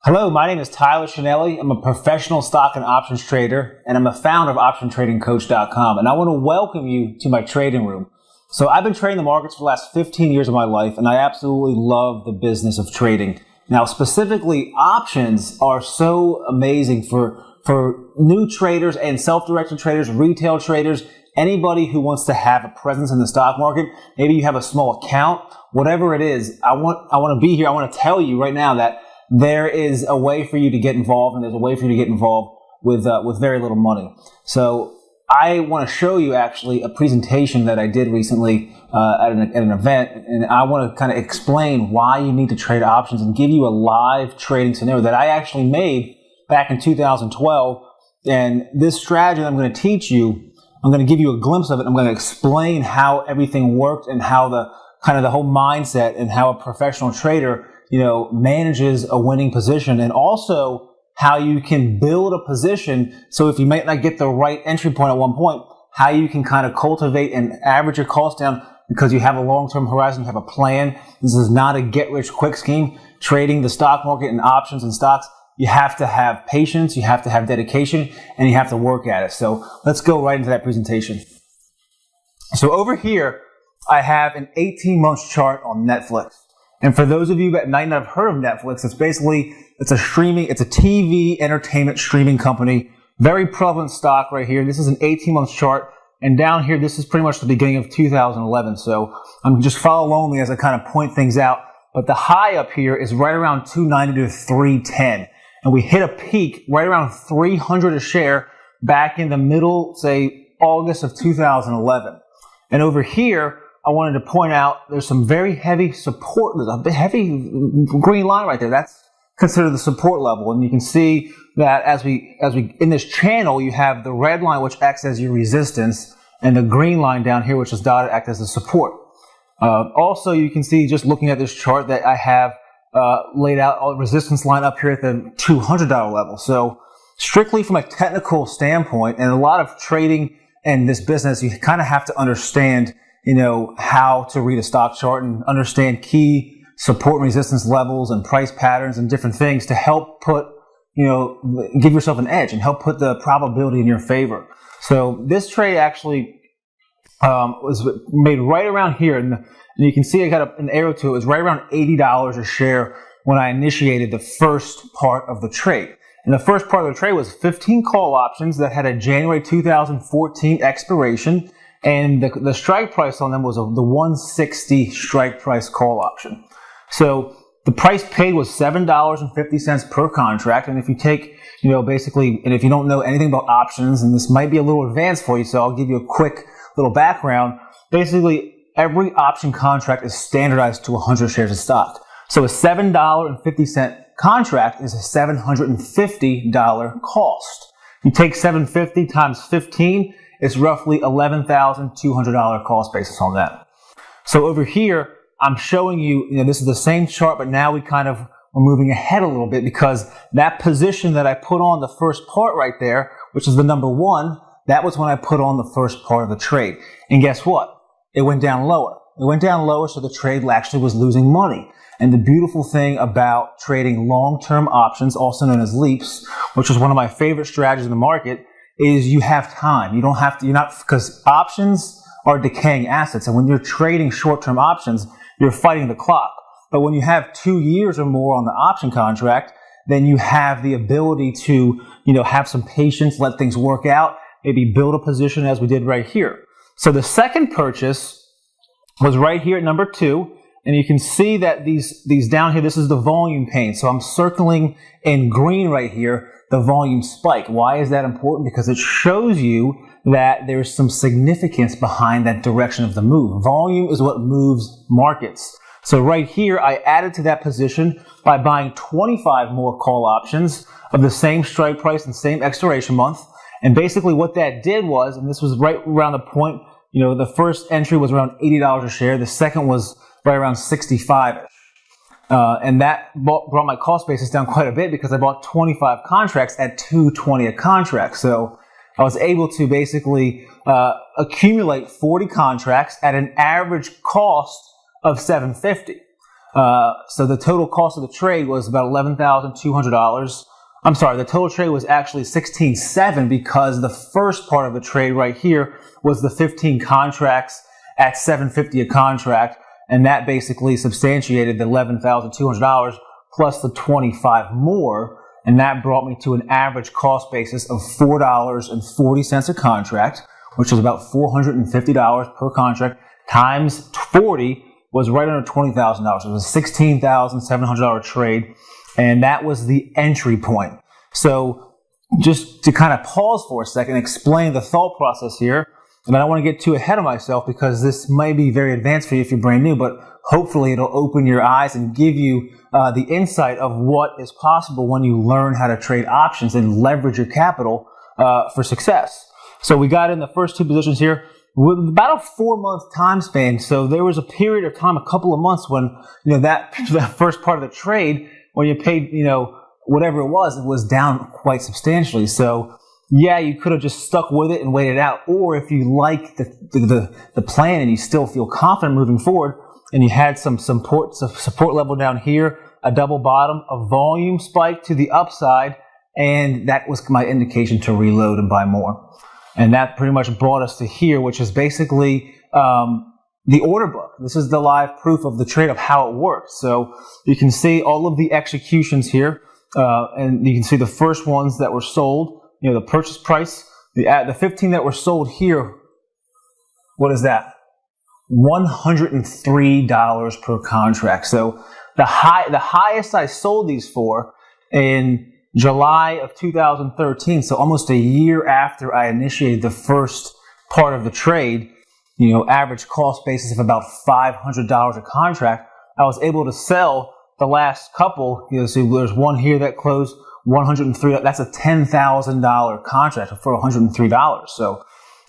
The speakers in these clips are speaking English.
Hello, my name is Tyler Shinelli. I'm a professional stock and options trader, and I'm a founder of OptionTradingCoach.com. And I want to welcome you to my trading room. So I've been trading the markets for the last 15 years of my life, and I absolutely love the business of trading. Now, specifically, options are so amazing for new traders and self-directed traders, retail traders, anybody who wants to have a presence in the stock market. Maybe you have a small account, whatever it is. I want to be here. I want to tell you right now that there is a way for you to get involved, and there's a way for you to get involved with very little money. So I want to show you actually a presentation that I did recently at an event, and I want to kind of explain why you need to trade options and give you a live trading scenario that I actually made back in 2012. And this strategy that I'm going to teach you, I'm going to give you a glimpse of it. I'm going to explain how everything worked and how the whole mindset and how a professional trader manages a winning position, and also how you can build a position. So if you might not get the right entry point at one point, how you can kind of cultivate and average your costs down because you have a long-term horizon, you have a plan. This is not a get-rich-quick scheme. Trading the stock market and options and stocks, you have to have patience, you have to have dedication, and you have to work at it. So let's go right into that presentation. So over here, I have an 18-month chart on Netflix. And for those of you that might not have heard of Netflix, it's a TV entertainment streaming company. Very prevalent stock right here. This is an 18-month chart. And down here, this is pretty much the beginning of 2011. So I'm just follow along me as I kind of point things out. But the high up here is right around 290 to 310. And we hit a peak right around 300 a share back in the middle, say, August of 2011. And over here, I wanted to point out there's some very heavy support. There's a heavy green line right there. That's considered the support level. And you can see that as we in this channel, you have the red line, which acts as your resistance, and the green line down here, which is dotted, act as the support. Also, you can see just looking at this chart that I have laid out a resistance line up here at the $200 level. So strictly from a technical standpoint, and a lot of trading in this business, you kind of have to understand how to read a stock chart and understand key support and resistance levels and price patterns and different things to help give yourself an edge and help put the probability in your favor. So this trade actually was made right around here, and you can see I got an arrow to it. It was right around $80 a share when I initiated the first part of the trade. And the first part of the trade was 15 call options that had a January 2014 expiration. And the strike price on them was the 160 strike price call option. So the price paid was $7.50 per contract. And if you take, basically, and if you don't know anything about options, and this might be a little advanced for you, so I'll give you a quick little background. Basically, every option contract is standardized to 100 shares of stock. So a $7.50 contract is a $750 cost. You take $750 times 15, it's roughly $11,200 cost basis on that. So over here, I'm showing you, this is the same chart, but now we're moving ahead a little bit because that position that I put on the first part right there, which is the number one, that was when I put on the first part of the trade. And guess what? It went down lower. It went down lower, so the trade actually was losing money. And the beautiful thing about trading long-term options, also known as leaps, which is one of my favorite strategies in the market, is you have time. You don't have to, because options are decaying assets. And when you're trading short-term options, you're fighting the clock. But when you have 2 years or more on the option contract, then you have the ability to, have some patience, let things work out, maybe build a position as we did right here. So the second purchase was right here at number 2. And you can see that these down here, this is the volume pane. So I'm circling in green right here the volume spike. Why is that important? Because it shows you that there's some significance behind that direction of the move. Volume is what moves markets. So right here, I added to that position by buying 25 more call options of the same strike price and same expiration month. And basically what that did was, and this was right around the point, the first entry was around $80 a share. The second was right around 65-ish. And that brought my cost basis down quite a bit because I bought 25 contracts at $220 a contract. So I was able to basically accumulate 40 contracts at an average cost of $750. So the total cost of the trade was about $11,200. I'm sorry, the total trade was actually $16,700 because the first part of the trade right here was the 15 contracts at $750 a contract, and that basically substantiated the $11,200 plus the 25 more, and that brought me to an average cost basis of $4.40 a contract, which was about $450 per contract, times 40 was right under $20,000. It was a $16,700 trade, and that was the entry point. So just to kind of pause for a second, explain the thought process here, and I don't want to get too ahead of myself because this may be very advanced for you if you're brand new, but hopefully it'll open your eyes and give you the insight of what is possible when you learn how to trade options and leverage your capital for success. So we got in the first two positions here with about a 4-month time span. So there was a period of time, a couple of months when, that first part of the trade, when you paid, whatever it was down quite substantially. So yeah, you could have just stuck with it and waited out. Or if you like the plan and you still feel confident moving forward and you had some support level down here, a double bottom, a volume spike to the upside, and that was my indication to reload and buy more. And that pretty much brought us to here, which is basically the order book. This is the live proof of the trade of how it works. So you can see all of the executions here, and you can see the first ones that were sold, the purchase price, the 15 that were sold here. What is that? $103 per contract. So the highest I sold these for in July of 2013, so almost a year after I initiated the first part of the trade, average cost basis of about $500 a contract, I was able to sell the last couple. So there's one here that closed $103. That's a $10,000 contract for $103. So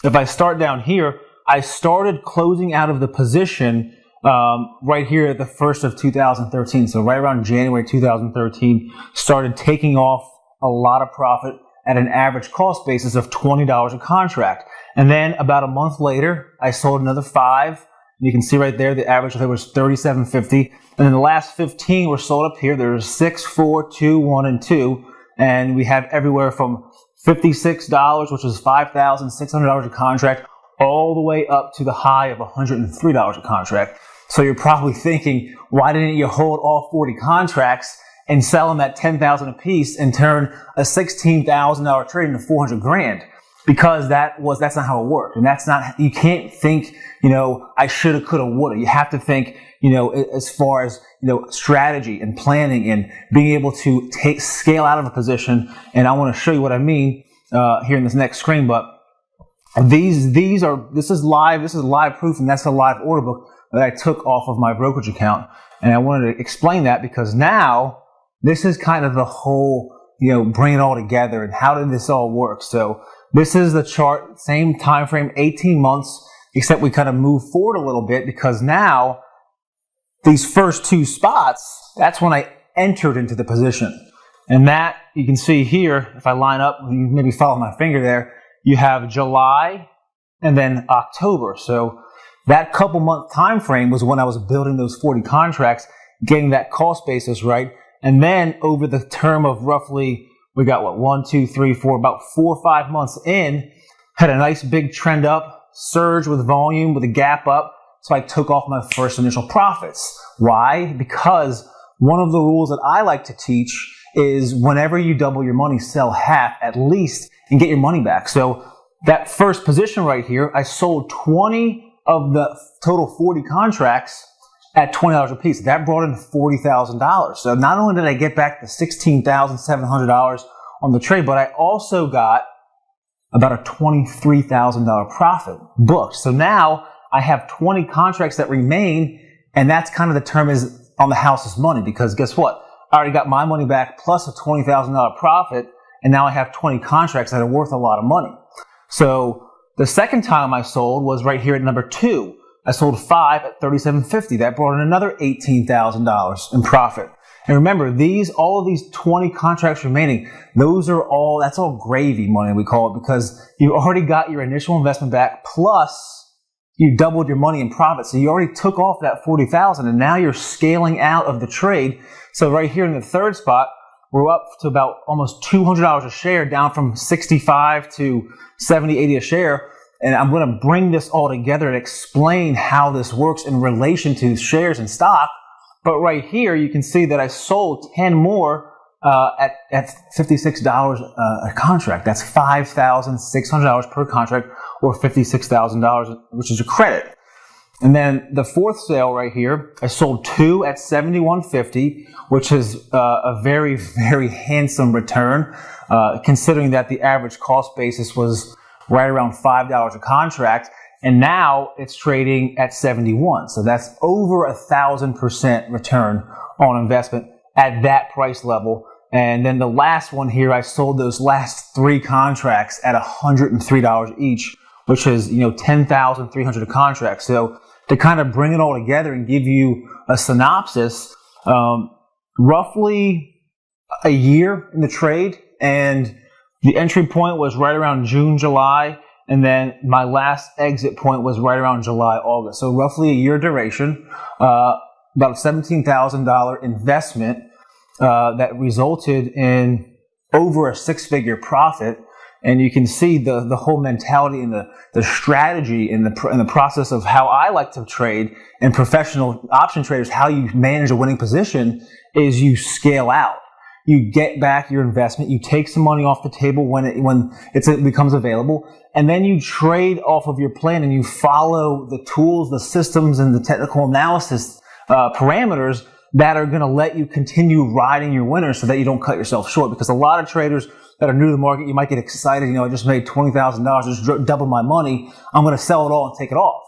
if I start down here, I started closing out of the position right here at the first of 2013. So right around January 2013, started taking off a lot of profit at an average cost basis of $20 a contract. And then about a month later, I sold another 5. You can see right there, the average there was $37.50. And then the last 15 were sold up here. There's 6, 4, 2, 1, and 2. And we have everywhere from $56, which is $5,600 a contract, all the way up to the high of $103 a contract. So you're probably thinking, why didn't you hold all 40 contracts and sell them at $10,000 a piece and turn a $16,000 trade into $400,000? Because that's not how it worked. And you can't think, I shoulda, coulda, woulda. You have to think, as far as, strategy and planning and being able to scale out of a position. And I want to show you what I mean, here in this next screen, but this is live proof, and that's a live order book that I took off of my brokerage account. And I wanted to explain that because now this is kind of the whole, bring it all together and how did this all work. So this is the chart, same time frame, 18 months, except we kind of move forward a little bit because now these first 2 spots, that's when I entered into the position. And that you can see here, if I line up, you maybe follow my finger there, you have July and then October. So that couple month time frame was when I was building those 40 contracts, getting that cost basis right. And then over the term of roughly, we got about 4 or 5 months in, had a nice big trend up, surge with volume, with a gap up. So I took off my first initial profits. Why? Because one of the rules that I like to teach is whenever you double your money, sell half at least and get your money back. So that first position right here, I sold 20 of the total 40 contracts at $20 a piece. That brought in $40,000. So not only did I get back the $16,700 on the trade, but I also got about a $23,000 profit booked. So now I have 20 contracts that remain, and that's kind of the term is on the house's money, because guess what? I already got my money back plus a $20,000 profit, and now I have 20 contracts that are worth a lot of money. So the second time I sold was right here at number 2. I sold 5 at $37.50. That brought in another $18,000 in profit. And remember, all of these 20 contracts remaining, that's all gravy money, we call it, because you already got your initial investment back plus you doubled your money in profit. So you already took off that 40,000 and now you're scaling out of the trade. So right here in the third spot, we're up to about almost $200 a share, down from 65 to 70, 80 a share. And I'm going to bring this all together and explain how this works in relation to shares and stock. But right here, you can see that I sold 10 more at $56 a contract. That's $5,600 per contract, or $56,000, which is a credit. And then the fourth sale right here, I sold 2 at $71.50, which is a very, very handsome return, considering that the average cost basis was right around $5 a contract, and now it's trading at 71. So that's over 1,000% return on investment at that price level. And then the last one here, I sold those last 3 contracts at $103 each, which is, $10,300 a contract. So to kind of bring it all together and give you a synopsis, roughly a year in the trade, and the entry point was right around June, July, and then my last exit point was right around July, August. So roughly a year duration, about a $17,000 investment that resulted in over a 6-figure profit. And you can see the whole mentality and the strategy and the process of how I like to trade, and professional option traders, how you manage a winning position is you scale out. You get back your investment, you take some money off the table when it becomes available, and then you trade off of your plan and you follow the tools, the systems, and the technical analysis parameters that are going to let you continue riding your winners so that you don't cut yourself short. Because a lot of traders that are new to the market, you might get excited, I just made $20,000, just double my money, I'm going to sell it all and take it off.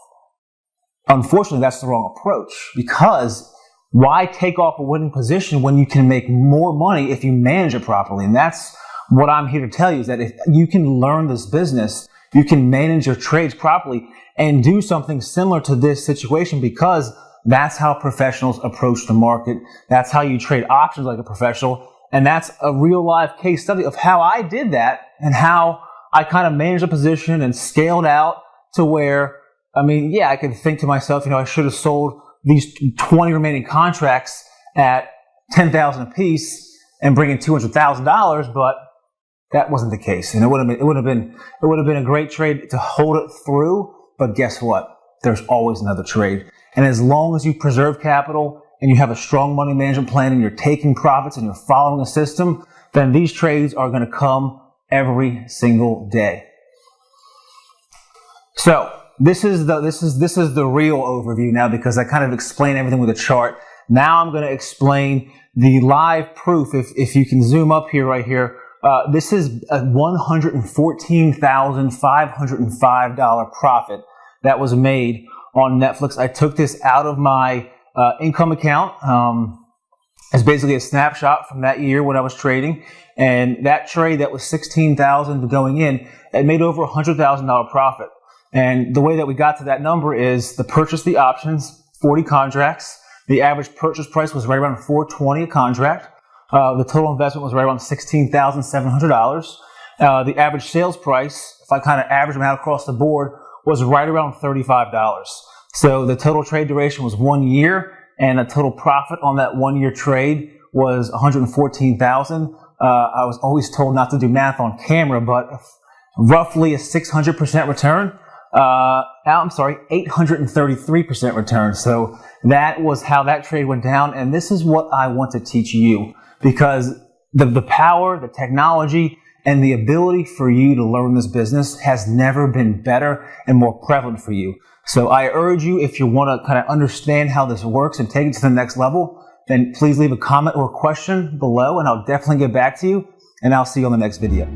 Unfortunately, that's the wrong approach, because why take off a winning position when you can make more money if you manage it properly? And that's what I'm here to tell you, is that if you can learn this business, you can manage your trades properly and do something similar to this situation, because that's how professionals approach the market. That's how you trade options like a professional. And that's a real life case study of how I did that and how I kind of managed a position and scaled out to where, I could think to myself, I should have sold these 20 remaining contracts at $10,000 a piece and bring in $200,000, but that wasn't the case. And it would have been a great trade to hold it through. But guess what? There's always another trade. And as long as you preserve capital and you have a strong money management plan and you're taking profits and you're following a system, then these trades are going to come every single day. So this is the real overview now, because I kind of explained everything with a chart. Now I'm going to explain the live proof. If you can zoom up here, right here, this is a $114,505 profit that was made on Netflix. I took this out of my income account. It's basically a snapshot from that year when I was trading, and that trade that was $16,000 going in, it made over $100,000 profit. And the way that we got to that number is the purchase the options, 40 contracts. The average purchase price was right around $420 a contract. The total investment was right around $16,700. The average sales price, if I kind of average them out across the board, was right around $35. So the total trade duration was 1 year, and the total profit on that 1 year trade was $114,000. I was always told not to do math on camera, but roughly a 600% return. 833% return. So that was how that trade went down. And this is what I want to teach you, because the power, the technology, and the ability for you to learn this business has never been better and more prevalent for you. So I urge you, if you want to kind of understand how this works and take it to the next level, then please leave a comment or a question below, and I'll definitely get back to you, and I'll see you on the next video.